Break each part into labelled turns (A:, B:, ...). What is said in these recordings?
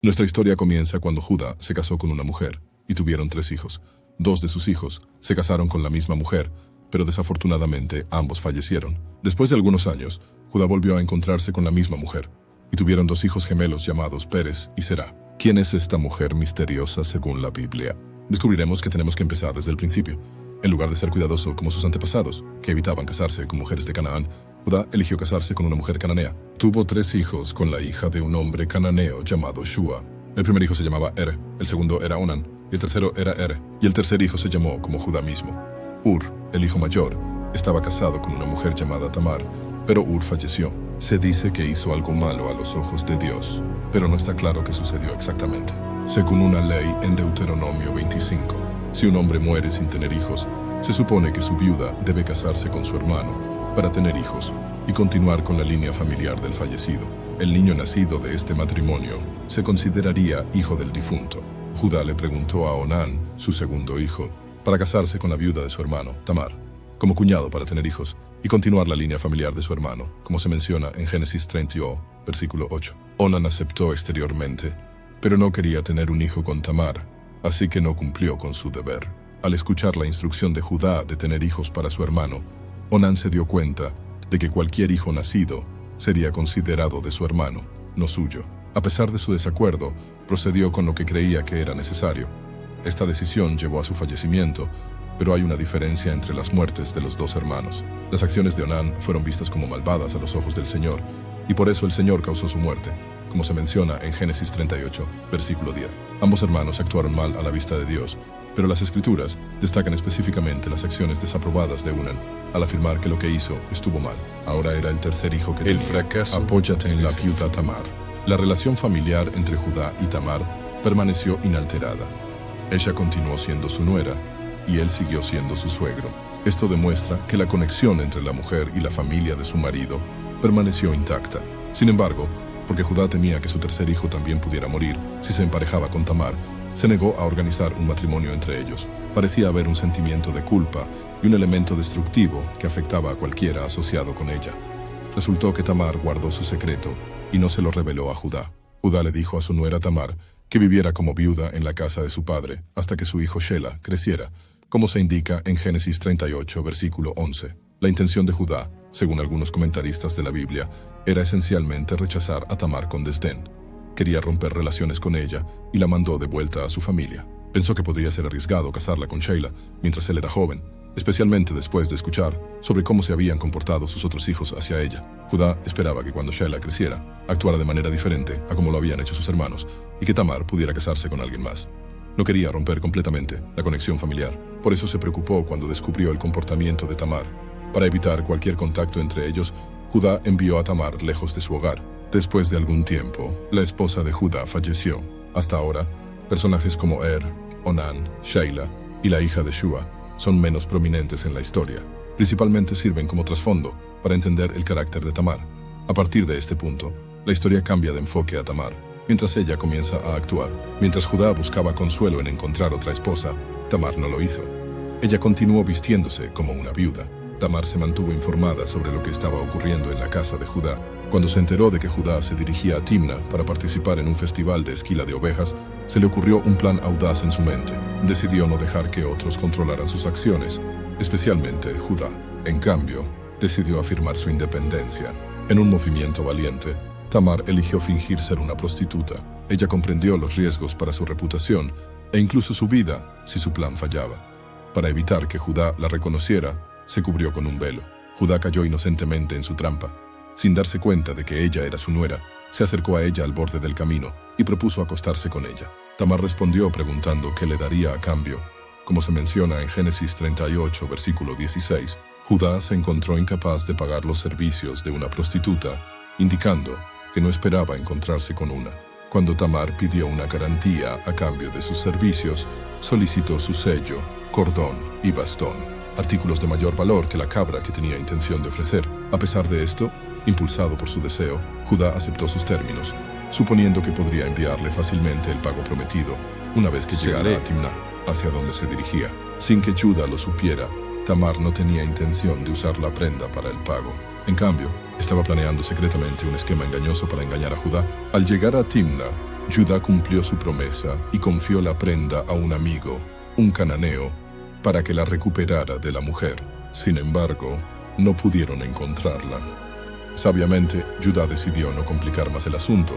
A: Nuestra historia comienza cuando Judá se casó con una mujer y tuvieron 3 hijos. 2 de sus hijos se casaron con la misma mujer, pero desafortunadamente ambos fallecieron. Después de algunos años, Judá volvió a encontrarse con la misma mujer y tuvieron 2 hijos gemelos llamados Pérez y Será. ¿Quién es esta mujer misteriosa según la Biblia? Descubriremos que tenemos que empezar desde el principio. En lugar de ser cuidadoso como sus antepasados, que evitaban casarse con mujeres de Canaán, Judá eligió casarse con una mujer cananea. Tuvo 3 hijos con la hija de un hombre cananeo llamado Shua. El primer hijo se llamaba Er, el segundo era Onán, y el tercero era Er, y el tercer hijo se llamó como Judá mismo. Ur, el hijo mayor, estaba casado con una mujer llamada Tamar, pero Ur falleció. Se dice que hizo algo malo a los ojos de Dios, pero no está claro qué sucedió exactamente. Según una ley en Deuteronomio 25, si un hombre muere sin tener hijos, se supone que su viuda debe casarse con su hermano para tener hijos y continuar con la línea familiar del fallecido. El niño nacido de este matrimonio se consideraría hijo del difunto. Judá le preguntó a Onán, su segundo hijo, para casarse con la viuda de su hermano, Tamar, como cuñado para tener hijos y continuar la línea familiar de su hermano, como se menciona en Génesis 30, versículo 8. Onán aceptó exteriormente, pero no quería tener un hijo con Tamar, así que no cumplió con su deber. Al escuchar la instrucción de Judá de tener hijos para su hermano, Onán se dio cuenta de que cualquier hijo nacido sería considerado de su hermano, no suyo. A pesar de su desacuerdo, procedió con lo que creía que era necesario. Esta decisión llevó a su fallecimiento, pero hay una diferencia entre las muertes de los 2 hermanos. Las acciones de Onán fueron vistas como malvadas a los ojos del Señor, y por eso el Señor causó su muerte, como se menciona en Génesis 38, versículo 10. Ambos hermanos actuaron mal a la vista de Dios, pero las Escrituras destacan específicamente las acciones desaprobadas de Onán, al afirmar que lo que hizo estuvo mal. Ahora era el tercer hijo que tenía. El fracaso. Apóyate en la viuda Tamar. La relación familiar entre Judá y Tamar permaneció inalterada. Ella continuó siendo su nuera y él siguió siendo su suegro. Esto demuestra que la conexión entre la mujer y la familia de su marido permaneció intacta. Sin embargo, porque Judá temía que su tercer hijo también pudiera morir si se emparejaba con Tamar, se negó a organizar un matrimonio entre ellos. Parecía haber un sentimiento de culpa y un elemento destructivo que afectaba a cualquiera asociado con ella. Resultó que Tamar guardó su secreto y no se lo reveló a Judá. Judá le dijo a su nuera Tamar que viviera como viuda en la casa de su padre hasta que su hijo Shela creciera, como se indica en Génesis 38, versículo 11. La intención de Judá, según algunos comentaristas de la Biblia, era esencialmente rechazar a Tamar con desdén. Quería romper relaciones con ella y la mandó de vuelta a su familia. Pensó que podría ser arriesgado casarla con Sheila mientras él era joven, especialmente después de escuchar sobre cómo se habían comportado sus otros hijos hacia ella. Judá esperaba que cuando Sheila creciera, actuara de manera diferente a como lo habían hecho sus hermanos y que Tamar pudiera casarse con alguien más. No quería romper completamente la conexión familiar, por eso se preocupó cuando descubrió el comportamiento de Tamar. Para evitar cualquier contacto entre ellos, Judá envió a Tamar lejos de su hogar. Después de algún tiempo, la esposa de Judá falleció. Hasta ahora, personajes como Er, Onán, Sheila y la hija de Shua son menos prominentes en la historia. Principalmente sirven como trasfondo para entender el carácter de Tamar. A partir de este punto, la historia cambia de enfoque a Tamar, mientras ella comienza a actuar. Mientras Judá buscaba consuelo en encontrar otra esposa, Tamar no lo hizo. Ella continuó vistiéndose como una viuda. Tamar se mantuvo informada sobre lo que estaba ocurriendo en la casa de Judá. Cuando se enteró de que Judá se dirigía a Timna para participar en un festival de esquila de ovejas, se le ocurrió un plan audaz en su mente. Decidió no dejar que otros controlaran sus acciones, especialmente Judá. En cambio, decidió afirmar su independencia. En un movimiento valiente, Tamar eligió fingir ser una prostituta. Ella comprendió los riesgos para su reputación e incluso su vida si su plan fallaba. Para evitar que Judá la reconociera, se cubrió con un velo. Judá cayó inocentemente en su trampa. Sin darse cuenta de que ella era su nuera, se acercó a ella al borde del camino y propuso acostarse con ella. Tamar respondió preguntando qué le daría a cambio. Como se menciona en Génesis 38, versículo 16, Judá se encontró incapaz de pagar los servicios de una prostituta, indicando que no esperaba encontrarse con una. Cuando Tamar pidió una garantía a cambio de sus servicios, solicitó su sello, cordón y bastón, artículos de mayor valor que la cabra que tenía intención de ofrecer. A pesar de esto, impulsado por su deseo, Judá aceptó sus términos, suponiendo que podría enviarle fácilmente el pago prometido una vez que llegara a Timná, hacia donde se dirigía. Sin que Judá lo supiera, Tamar no tenía intención de usar la prenda para el pago. En cambio, estaba planeando secretamente un esquema engañoso para engañar a Judá. Al llegar a Timná, Judá cumplió su promesa y confió la prenda a un amigo, un cananeo, para que la recuperara de la mujer. Sin embargo, no pudieron encontrarla. Sabiamente, Judá decidió no complicar más el asunto,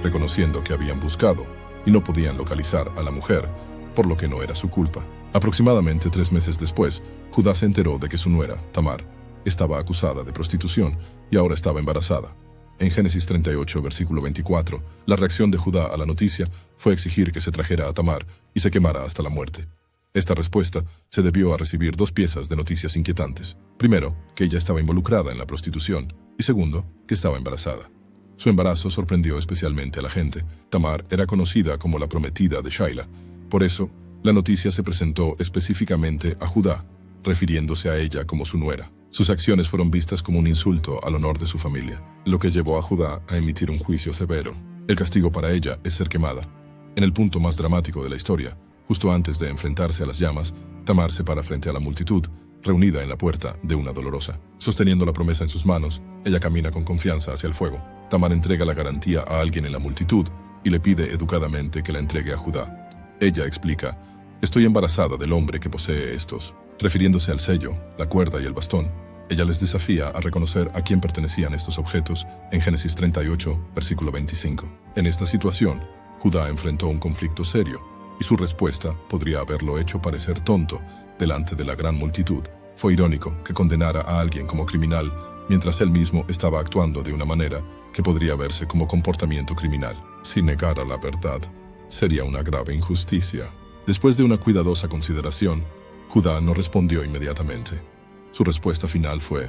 A: reconociendo que habían buscado y no podían localizar a la mujer, por lo que no era su culpa. Aproximadamente 3 meses después, Judá se enteró de que su nuera, Tamar, estaba acusada de prostitución y ahora estaba embarazada. En Génesis 38, versículo 24, la reacción de Judá a la noticia fue exigir que se trajera a Tamar y se quemara hasta la muerte. Esta respuesta se debió a recibir 2 piezas de noticias inquietantes. Primero, que ella estaba involucrada en la prostitución, y segundo, que estaba embarazada. Su embarazo sorprendió especialmente a la gente. Tamar era conocida como la prometida de Shaila. Por eso, la noticia se presentó específicamente a Judá, refiriéndose a ella como su nuera. Sus acciones fueron vistas como un insulto al honor de su familia, lo que llevó a Judá a emitir un juicio severo. El castigo para ella es ser quemada. En el punto más dramático de la historia, justo antes de enfrentarse a las llamas, Tamar se para frente a la multitud, reunida en la puerta de una dolorosa. Sosteniendo la promesa en sus manos, ella camina con confianza hacia el fuego. Tamar entrega la garantía a alguien en la multitud y le pide educadamente que la entregue a Judá. Ella explica: «Estoy embarazada del hombre que posee estos». Refiriéndose al sello, la cuerda y el bastón, ella les desafía a reconocer a quién pertenecían estos objetos en Génesis 38, versículo 25. En esta situación, Judá enfrentó un conflicto serio, y su respuesta podría haberlo hecho parecer tonto delante de la gran multitud. Fue irónico que condenara a alguien como criminal, mientras él mismo estaba actuando de una manera que podría verse como comportamiento criminal. Si negara la verdad, sería una grave injusticia. Después de una cuidadosa consideración, Judá no respondió inmediatamente. Su respuesta final fue: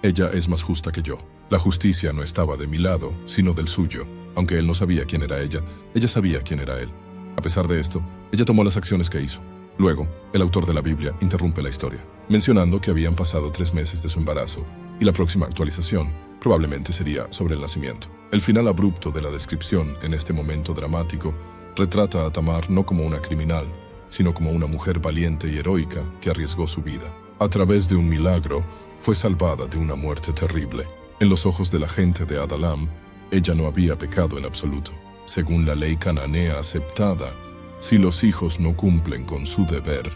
A: «Ella es más justa que yo». La justicia no estaba de mi lado, sino del suyo. Aunque él no sabía quién era ella sabía quién era él. A pesar de esto, ella tomó las acciones que hizo. Luego, el autor de la Biblia interrumpe la historia, mencionando que habían pasado 3 meses de su embarazo, y la próxima actualización probablemente sería sobre el nacimiento. El final abrupto de la descripción en este momento dramático retrata a Tamar no como una criminal, sino como una mujer valiente y heroica que arriesgó su vida. A través de un milagro, fue salvada de una muerte terrible. En los ojos de la gente de Adalam, ella no había pecado en absoluto. Según la ley cananea aceptada, si los hijos no cumplen con su deber,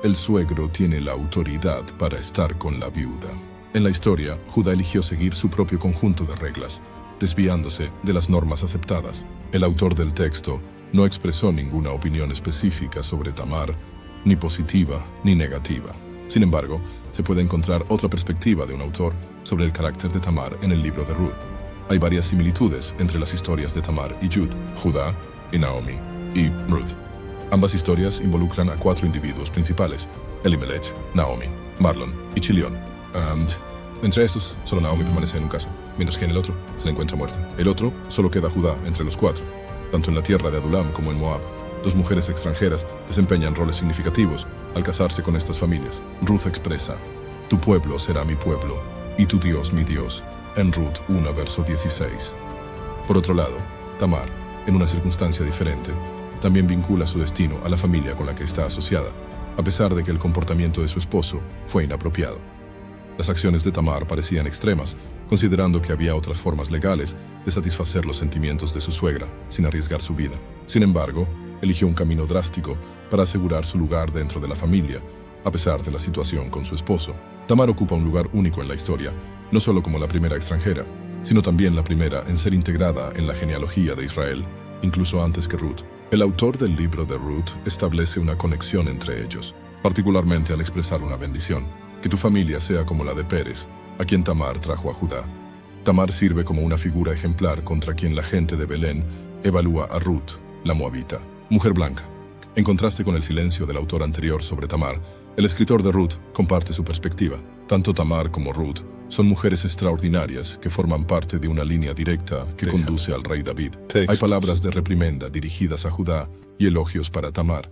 A: el suegro tiene la autoridad para estar con la viuda. En la historia, Judá eligió seguir su propio conjunto de reglas, desviándose de las normas aceptadas. El autor del texto no expresó ninguna opinión específica sobre Tamar, ni positiva ni negativa. Sin embargo, se puede encontrar otra perspectiva de un autor sobre el carácter de Tamar en el libro de Ruth. Hay varias similitudes entre las historias de Tamar y Judá y Naomi y Ruth. Ambas historias involucran a 4 individuos principales: Elimelech, Naomi, Marlon y Chilión. Entre estos, solo Naomi permanece en un caso, mientras que en el otro se le encuentra muerta. El otro solo queda Judá entre los 4. Tanto en la tierra de Adulam como en Moab, 2 mujeres extranjeras desempeñan roles significativos al casarse con estas familias. Ruth expresa: «Tu pueblo será mi pueblo, y tu Dios mi Dios», en Ruth 1, verso 16. Por otro lado, Tamar, en una circunstancia diferente, también vincula su destino a la familia con la que está asociada, a pesar de que el comportamiento de su esposo fue inapropiado. Las acciones de Tamar parecían extremas, considerando que había otras formas legales de satisfacer los sentimientos de su suegra, sin arriesgar su vida. Sin embargo, eligió un camino drástico para asegurar su lugar dentro de la familia, a pesar de la situación con su esposo. Tamar ocupa un lugar único en la historia, no solo como la primera extranjera, sino también la primera en ser integrada en la genealogía de Israel, incluso antes que Ruth. El autor del libro de Ruth establece una conexión entre ellos, particularmente al expresar una bendición: «Que tu familia sea como la de Pérez, a quien Tamar trajo a Judá». Tamar sirve como una figura ejemplar contra quien la gente de Belén evalúa a Ruth, la moabita, mujer blanca. En contraste con el silencio del autor anterior sobre Tamar, el escritor de Ruth comparte su perspectiva. Tanto Tamar como Ruth son mujeres extraordinarias que forman parte de una línea directa que conduce al rey David. Hay palabras de reprimenda dirigidas a Judá y elogios para Tamar.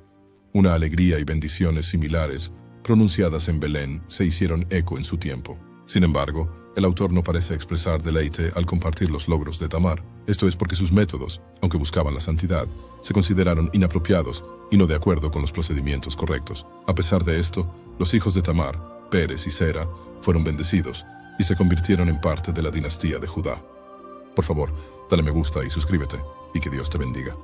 A: Una alegría y bendiciones similares, pronunciadas en Belén, se hicieron eco en su tiempo. Sin embargo, el autor no parece expresar deleite al compartir los logros de Tamar. Esto es porque sus métodos, aunque buscaban la santidad, se consideraron inapropiados y no de acuerdo con los procedimientos correctos. A pesar de esto, los hijos de Tamar, Pérez y Sera, fueron bendecidos y se convirtieron en parte de la dinastía de Judá. Por favor, Dale me gusta y suscríbete, y que Dios te bendiga.